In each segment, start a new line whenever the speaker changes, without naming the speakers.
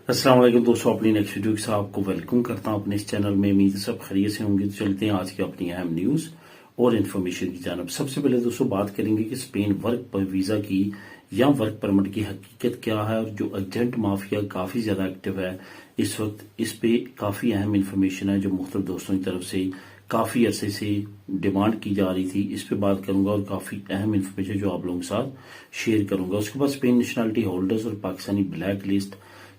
अस्सलाम वालेकुम दोस्तों, अपनी नेक्स्ट वीडियो के साथ आपको वेलकम करता हूं अपने इस चैनल में। उम्मीद है सब खैरियत से होंगे। तो चलते हैं आज की अपनी अहम न्यूज और इन्फॉर्मेशन की जानब। सबसे पहले दोस्तों बात करेंगे कि स्पेन वर्क वीजा की या वर्क परमिट की हकीकत क्या है, और जो एजेंट माफिया काफी ज्यादा एक्टिव है इस वक्त, इस पे काफी अहम इन्फॉर्मेशन है जो मुख्तलिफ दोस्तों की तरफ से काफी अरसे से डिमांड की जा रही थी। इस पे बात करूंगा और काफी अहम इन्फॉर्मेशन जो आप लोगों के साथ शेयर करूंगा। उसके बाद स्पेन नेशनलिटी होल्डर्स और पाकिस्तानी ब्लैक लिस्ट,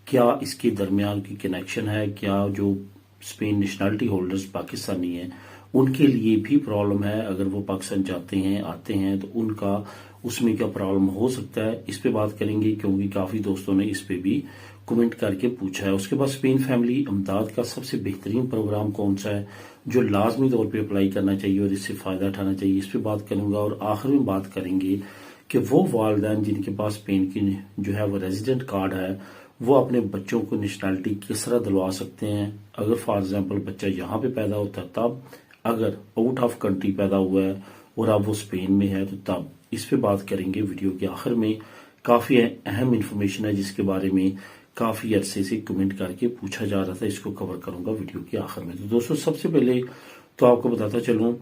क्या इसके दरमियान की कनेक्शन है, क्या जो स्पेन नेशनलिटी होल्डर्स पाकिस्तानी हैं उनके लिए भी प्रॉब्लम है, अगर वो पाकिस्तान जाते हैं आते हैं तो उनका उसमें क्या प्रॉब्लम हो सकता है, इस पे बात करेंगे क्योंकि काफी दोस्तों ने इस पे भी कमेंट करके पूछा है। उसके बाद स्पेन फैमिली इमदाद का सबसे बेहतरीन प्रोग्राम कौन सा है जो लाजमी तौर पे अप्लाई करना चाहिए और इससे फायदा उठाना चाहिए, इस पे बात करूंगा। और आखिर में बात करेंगे कि वो वालिदैन जिनके पास स्पेन की जो है वो रेजिडेंट कार्ड है, वो अपने बच्चों को नेशनलिटी किस तरह दिलवा सकते हैं। अगर फॉर एग्जांपल बच्चा यहाँ पे पैदा होता है तब, अगर आउट ऑफ कंट्री पैदा हुआ है और अब वो स्पेन में है तो तब। इस पे बात करेंगे वीडियो के आखिर में। काफी अहम इंफॉर्मेशन है जिसके बारे में काफी अरसे से कमेंट करके पूछा जा रहा था, इसको कवर करूंगा वीडियो के आखिर में। तो दोस्तों सबसे पहले तो आपको बताता चलूं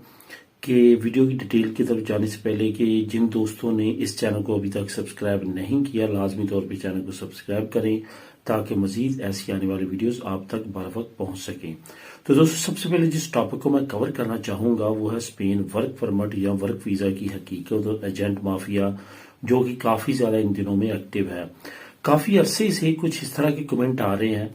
कि वीडियो की डिटेल की तरफ जाने से पहले कि जिन दोस्तों ने इस चैनल को अभी तक सब्सक्राइब नहीं किया, लाजमी तौर पे चैनल को सब्सक्राइब करें ताकि मजीद ऐसी आने वाली वीडियोस आप तक बर वक्त पहुंच सकें। तो दोस्तों सबसे पहले जिस टॉपिक को मैं कवर करना चाहूंगा वो है स्पेन वर्क परमिट या वर्क वीजा की हकीकत और एजेंट माफिया, जो कि काफी ज्यादा इन दिनों में एक्टिव है। काफी अरसे से कुछ इस तरह के कमेंट आ रहे हैं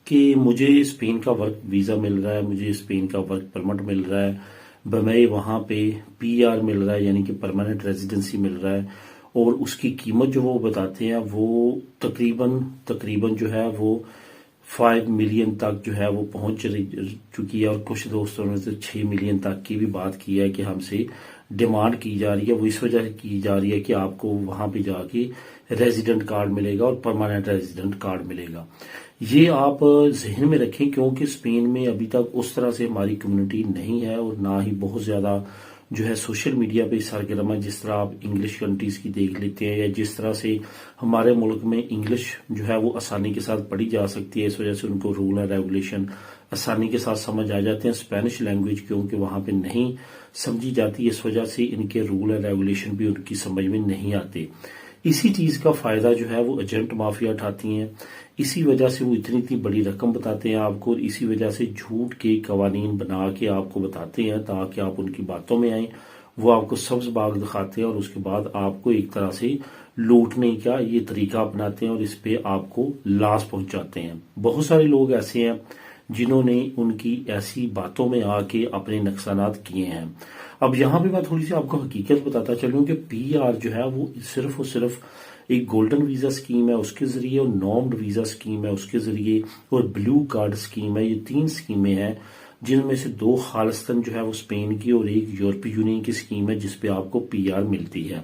कि मुझे स्पेन का वर्क वीजा मिल रहा है, मुझे स्पेन का वर्क परमिट मिल रहा है, बमे वहां पे पीआर मिल रहा है यानी कि परमानेंट रेजिडेंसी मिल रहा है, और उसकी कीमत जो वो बताते हैं वो तकरीबन तकरीबन जो है वो 5 मिलियन तक जो है वो पहुंच चुकी है। और कुछ दोस्तों ने तो 6 मिलियन तक की भी बात की है कि हमसे डिमांड की जा रही है। वो इस वजह से की जा रही है कि आपको वहां पे जाके रेजिडेंट कार्ड मिलेगा और परमानेंट रेजिडेंट कार्ड मिलेगा। ये आप जहन में रखें क्योंकि स्पेन में अभी तक उस तरह से हमारी कम्युनिटी नहीं है और ना ही बहुत ज्यादा जो है सोशल मीडिया पे सरगर्म है। जिस तरह आप इंग्लिश कंट्रीज की देख लेते हैं या जिस तरह से हमारे मुल्क में इंग्लिश जो है वो आसानी के साथ पढ़ी जा सकती है, इस वजह से उनको रूल एंड रेगुलेशन आसानी के साथ समझ आ जाते हैं। स्पेनिश लैंग्वेज क्योंकि वहां पे नहीं समझी जाती, इस वजह से इनके रूल एंड रेगुलेशन भी उनकी समझ में नहीं आते। इसी चीज का फायदा जो है वो एजेंट माफिया उठाती हैं। इसी वजह से वो इतनी इतनी बड़ी रकम बताते हैं आपको, और इसी वजह से झूठ के कवानीन बना के आपको बताते हैं ताकि आप उनकी बातों में आए। वो आपको सब्ज बाग दिखाते हैं और उसके बाद आपको एक तरह से लूटने का ये तरीका अपनाते हैं और इस पे आपको लाश पहुंचाते हैं। बहुत सारे लोग ऐसे हैं जिन्होंने उनकी ऐसी बातों में आके अपने नुकसानात किए हैं। अब यहाँ पे मैं थोड़ी सी आपको हकीकत बताता चलूं कि पीआर जो है वो सिर्फ और सिर्फ एक गोल्डन वीजा स्कीम है उसके जरिए, और नॉर्म्ड वीजा स्कीम है उसके जरिए, और ब्लू कार्ड स्कीम है। ये 3 स्कीमें हैं जिनमें से 2 खालिस्तान जो है वो स्पेन की और एक यूरोपीय यूनियन की स्कीम है जिसपे आपको पीआर मिलती है।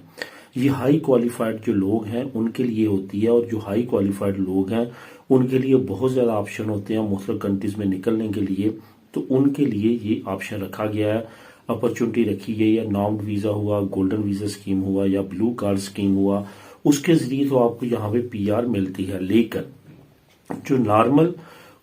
ये हाई क्वालिफाइड जो लोग हैं उनके लिए होती है, और जो हाई क्वालिफाइड लोग हैं उनके लिए बहुत ज्यादा ऑप्शन होते हैं मुख्तलिफ कंट्रीज में निकलने के लिए। तो उनके लिए ये ऑप्शन रखा गया है, अपॉर्चुनिटी रखी गई है। नॉर्म्ड वीजा हुआ, गोल्डन वीजा स्कीम हुआ या ब्लू कार्ड स्कीम हुआ, उसके जरिए तो आपको यहाँ पे पीआर मिलती है। लेकिन जो नॉर्मल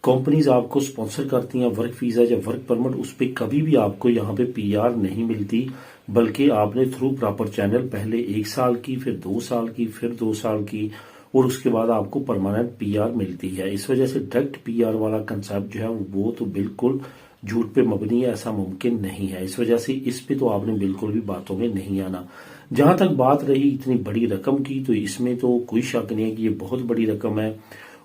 कंपनीज आपको स्पॉन्सर करती हैं वर्क वीजा या वर्क परमिट, उस पर कभी भी आपको यहाँ पे पीआर नहीं मिलती, बल्कि आपने थ्रू प्रॉपर चैनल पहले 1 साल की, फिर 2 साल की, फिर 2 साल की, और उसके बाद आपको परमानेंट पीआर मिलती है। इस वजह से डायरेक्ट पीआर वाला कंसेप्ट जो है वो तो बिल्कुल झूठ पे मबनी है, ऐसा मुमकिन नहीं है। इस वजह से इस पे तो आपने बिल्कुल भी बातों में नहीं आना। जहां तक बात रही इतनी बड़ी रकम की, तो इसमें तो कोई शक नहीं है कि ये बहुत बड़ी रकम है,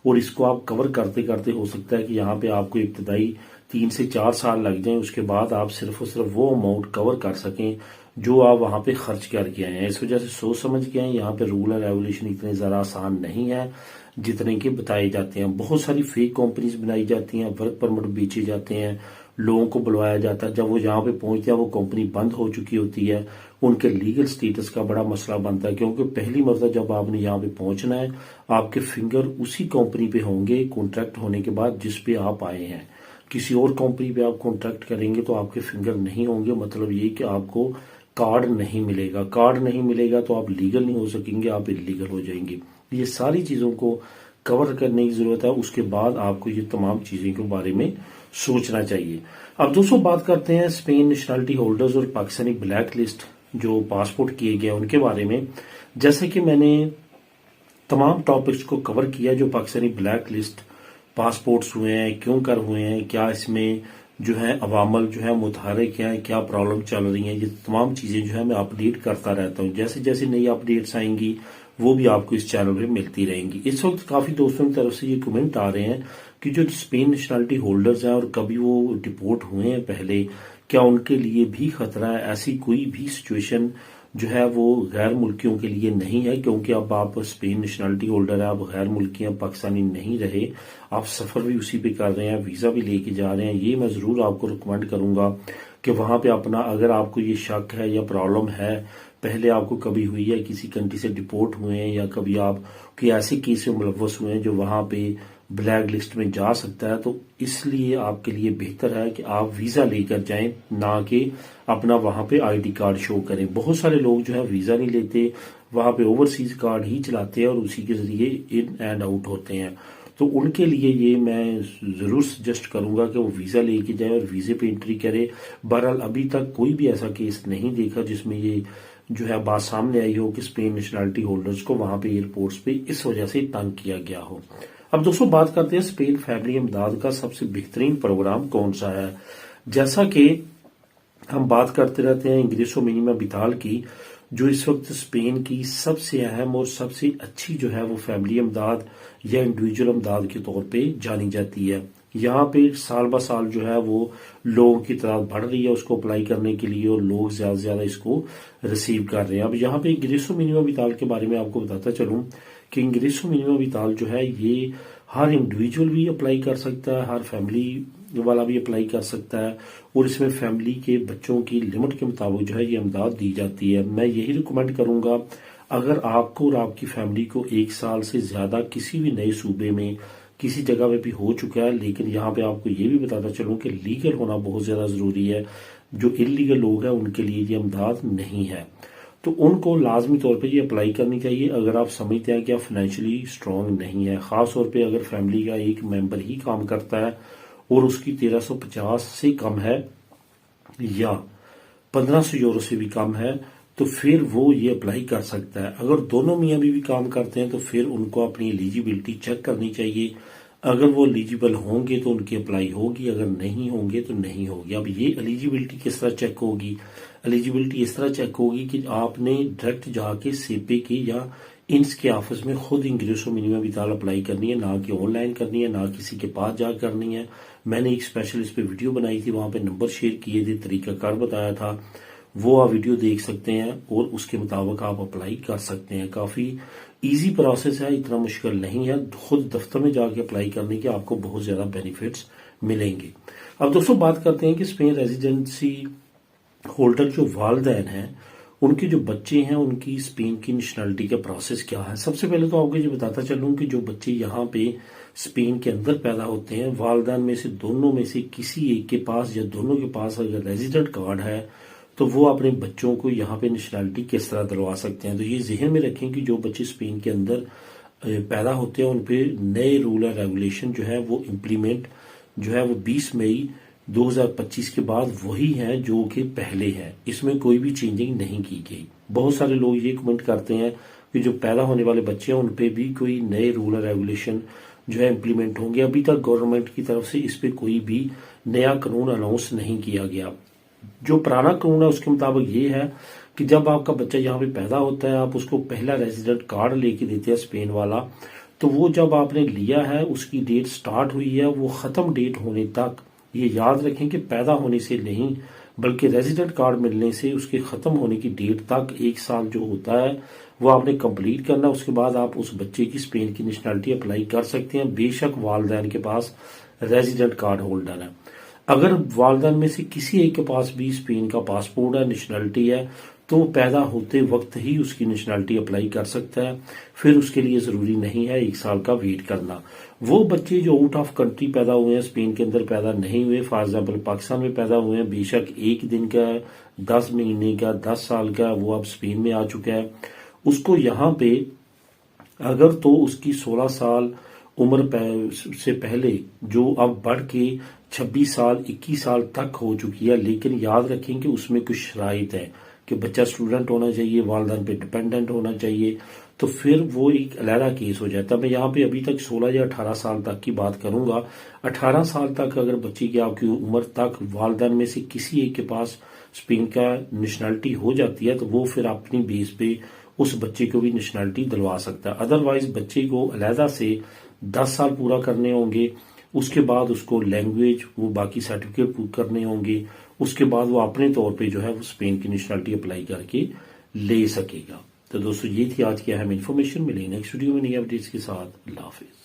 और इसको आप कवर करते करते हो सकता है कि यहाँ पे आपको इब्तदाई 3 से 4 साल लग जाएं, उसके बाद आप सिर्फ और सिर्फ वो अमाउंट कवर कर सकें जो आप वहां पे खर्च करके आए हैं। इस वजह से सोच समझ के आए। यहाँ पे रूल एंड रेगुलेशन इतने ज्यादा आसान नहीं है जितने के बताए जाते हैं। बहुत सारी फेक कंपनीज बनाई जाती हैं, वर्क परमिट बेचे जाते हैं, लोगों को बुलवाया जाता है। जब वो यहाँ पे पहुंचते हैं वो कंपनी बंद हो चुकी होती है, उनके लीगल स्टेटस का बड़ा मसला बनता है क्योंकि पहली मरतबा जब आपने यहाँ पे पहुंचना है आपके फिंगर उसी कंपनी पे होंगे कॉन्ट्रैक्ट होने के बाद जिस पे आप आए हैं। किसी और कंपनी पे आप कॉन्ट्रैक्ट करेंगे तो आपके फिंगर नहीं होंगे। मतलब ये कि आपको कार्ड नहीं मिलेगा। कार्ड नहीं मिलेगा तो आप लीगल नहीं हो सकेंगे, आप इलीगल हो जाएंगे। ये सारी चीजों को कवर करने की जरूरत है, उसके बाद आपको ये तमाम चीजें के बारे में सोचना चाहिए। अब दोस्तों बात करते हैं स्पेन नेशनलिटी होल्डर्स और पाकिस्तानी ब्लैक लिस्ट जो पासपोर्ट किए गए उनके बारे में। जैसे कि मैंने तमाम टॉपिक्स को कवर किया जो पाकिस्तानी ब्लैक लिस्ट पासपोर्ट्स हुए हैं, क्यों कर हुए हैं, क्या इसमें जो है अवामल जो है मुतहरिक हैं, क्या प्रॉब्लम चल रही हैं, ये तमाम चीजें जो है मैं अपडेट करता रहता हूँ। जैसे जैसे नई अपडेट्स आएंगी वो भी आपको इस चैनल पे मिलती रहेंगी। इस वक्त काफी दोस्तों की तरफ से ये कमेंट आ रहे हैं कि जो स्पेन नेशनलिटी होल्डर्स हैं और कभी वो डिपोर्ट हुए हैं पहले, क्या उनके लिए भी खतरा है? ऐसी कोई भी सिचुएशन जो है वो गैर मुल्कियों के लिए नहीं है, क्योंकि अब आप स्पेन नेशनलिटी होल्डर है, आप गैर मुल्की हैं, पाकिस्तानी नहीं रहे, आप सफर भी उसी पे कर रहे हैं, वीजा भी लेके जा रहे हैं। ये मैं जरूर आपको रिकमेंड करूंगा कि वहां पे अपना, अगर आपको ये शक है या प्रॉब्लम है, पहले आपको कभी हुई है किसी कंट्री से डिपोर्ट हुए हैं या कभी आप कोई ऐसे केस में मुलव्वस हुए हैं जो वहां पे ब्लैक लिस्ट में जा सकता है, तो इसलिए आपके लिए बेहतर है कि आप वीजा लेकर जाएं, ना कि अपना वहां पे आईडी कार्ड शो करें। बहुत सारे लोग जो है वीजा नहीं लेते, वहां पे ओवरसीज कार्ड ही चलाते हैं और उसी के जरिए इन एंड आउट होते हैं। तो उनके लिए ये मैं जरूर सजेस्ट करूंगा कि वो वीजा लेके जाए और वीजे पे एंट्री करे। बहरहाल अभी तक कोई भी ऐसा केस नहीं देखा जिसमें ये जो है बात सामने आई हो कि स्पेन नेशनलिटी होल्डर्स को वहां पे एयरपोर्ट्स पे इस वजह से तंग किया गया हो। अब दोस्तों बात करते हैं स्पेन फैमिली इमदाद का सबसे बेहतरीन प्रोग्राम कौन सा है। जैसा कि हम बात करते रहते हैं इंग्रेसो मिनिमा विताल की, जो इस वक्त स्पेन की सबसे अहम और सबसे अच्छी जो है वो फैमिली इमदाद या इंडिविजुअल इमदाद के तौर पे जानी जाती है। यहाँ पे साल ब साल जो है वो लोगों की तादाद बढ़ रही है उसको अप्लाई करने के लिए, और लोग ज्यादा से ज्यादा इसको रिसीव कर रहे हैं। अब यहाँ पे इंग्रेसो मिनिमा विताल के बारे में आपको बताता चलूं कि इंग्रेसो मिनिमा विताल जो है ये हर इंडिविजुअल भी अप्लाई कर सकता है, हर फैमिली वाला भी अप्लाई कर सकता है, और इसमें फैमिली के बच्चों की लिमिट के मुताबिक जो है ये इमदाद दी जाती है। मैं यही रिकमेंड करूंगा, अगर आपको और आपकी फैमिली को 1 साल से ज्यादा किसी भी नए सूबे में किसी जगह में भी हो चुका है, लेकिन यहाँ पे आपको ये भी बताता चलूं कि लीगल होना बहुत ज्यादा जरूरी है। जो इलीगल लोग हैं उनके लिए ये इमदाद नहीं है, तो उनको लाजमी तौर पे ये अप्लाई करनी चाहिए अगर आप समझते हैं कि आप फाइनेंशियली स्ट्रांग नहीं है। खास तौर पे अगर फैमिली का एक मेंबर ही काम करता है और उसकी 1350 से कम है या 1500 यूरो से भी कम है, तो फिर वो ये अप्लाई कर सकता है। अगर दोनों मियाँ बीवी काम करते हैं तो फिर उनको अपनी एलिजिबिलिटी चेक करनी चाहिए। अगर वो एलिजिबल होंगे तो उनकी अप्लाई होगी, अगर नहीं होंगे तो नहीं होगी। अब ये एलिजिबिलिटी किस तरह चेक होगी? एलिजिबिलिटी इस तरह चेक होगी कि आपने डायरेक्ट जाके सेपे के या इंस के ऑफिस में खुद इंग्रेसो मिनिमा विताल अप्लाई करनी है, ना कि ऑनलाइन करनी है, ना किसी के पास जा करनी है। मैंने एक स्पेशल इस पे वीडियो बनाई थी, वहां पे नंबर शेयर किए थे, तरीकाकार बताया था, वो आप वीडियो देख सकते हैं और उसके मुताबिक आप अप्लाई कर सकते हैं। काफी इजी प्रोसेस है, इतना मुश्किल नहीं है। खुद दफ्तर में जाके अप्लाई करने के आपको बहुत ज्यादा बेनिफिट्स मिलेंगे। अब दोस्तों बात करते हैं कि स्पेन रेजिडेंसी होल्डर जो वालिदैन हैं उनके जो बच्चे हैं उनकी स्पेन की नेशनलिटी का प्रोसेस क्या है। सबसे पहले तो आपको ये बताता चलूं कि जो बच्चे यहाँ पे स्पेन के अंदर पैदा होते हैं, वालिदैन में से दोनों में से किसी एक के पास या दोनों के पास अगर रेजिडेंट कार्ड है तो वो अपने बच्चों को यहाँ पे नेशनलिटी किस तरह दिलवा सकते हैं। तो ये जहन में रखें कि जो बच्चे स्पेन के अंदर पैदा होते हैं उन पे नए रूल और रेगुलेशन जो है वो इम्प्लीमेंट जो है वो 20 मई 2025 के बाद वही है जो कि पहले है, इसमें कोई भी चेंजिंग नहीं की गई। बहुत सारे लोग ये कमेंट करते हैं कि जो पैदा होने वाले बच्चे हैं उन पे भी कोई नए रूल और रेगुलेशन जो है इम्प्लीमेंट होंगे। अभी तक गवर्नमेंट की तरफ से इस पे कोई भी नया कानून अनाउंस नहीं किया गया। जो पुराना कानून है उसके मुताबिक ये है कि जब आपका बच्चा यहाँ पे पैदा होता है आप उसको पहला रेजिडेंट कार्ड लेके देते हैं स्पेन वाला, तो वो जब आपने लिया है उसकी डेट स्टार्ट हुई है वो खत्म डेट होने तक, ये याद रखें कि पैदा होने से नहीं बल्कि रेजिडेंट कार्ड मिलने से उसके खत्म होने की डेट तक 1 साल जो होता है वो आपने कंप्लीट करना। उसके बाद आप उस बच्चे की स्पेन की नेशनलिटी अप्लाई कर सकते हैं, बेशक वालिदैन के पास रेजिडेंट कार्ड होल्डर है। अगर वालिदैन में से किसी एक के पास भी स्पेन का पासपोर्ट है, नेशनलिटी है, तो पैदा होते वक्त ही उसकी नेशनलिटी अप्लाई कर सकता है, फिर उसके लिए जरूरी नहीं है 1 साल का वेट करना। वो बच्चे जो आउट ऑफ कंट्री पैदा हुए हैं, स्पेन के अंदर पैदा नहीं हुए, फॉर एग्जाम्पल पाकिस्तान में पैदा हुए हैं, बेशक 1 दिन का, 10 महीने का, 10 साल का, वो अब स्पेन में आ चुका है, उसको यहाँ पे अगर तो उसकी 16 साल से पहले जो अब बढ़ के 26 साल 21 साल तक हो चुकी है, लेकिन याद रखें कि उसमें कुछ शराइत है कि बच्चा स्टूडेंट होना चाहिए, वालिदैन पे डिपेंडेंट होना चाहिए, तो फिर वो एक अलहदा केस हो जाता है। मैं यहाँ पे अभी तक 16 या 18 साल तक की बात करूंगा। 18 साल तक अगर बच्चे की आपकी उम्र तक वालिदैन में से किसी एक के पास स्पेन का नेशनैलिटी हो जाती है, तो वो फिर अपनी बेस पे उस बच्चे को भी नेशनैलिटी दिलवा सकता है। अदरवाइज बच्चे को अलहदा से 10 साल पूरा करने होंगे, उसके बाद उसको लैंग्वेज वो बाकी सर्टिफिकेट करने होंगे, उसके बाद वो अपने तौर पे जो है वो स्पेन की नेशनैलिटी अप्लाई करके ले सकेगा। तो दोस्तों ये थी आज की अहम इन्फॉर्मेशन। मिलेंगे नेक्स्ट वीडियो में नई अपडेट्स के साथ। अल्लाह हाफिज।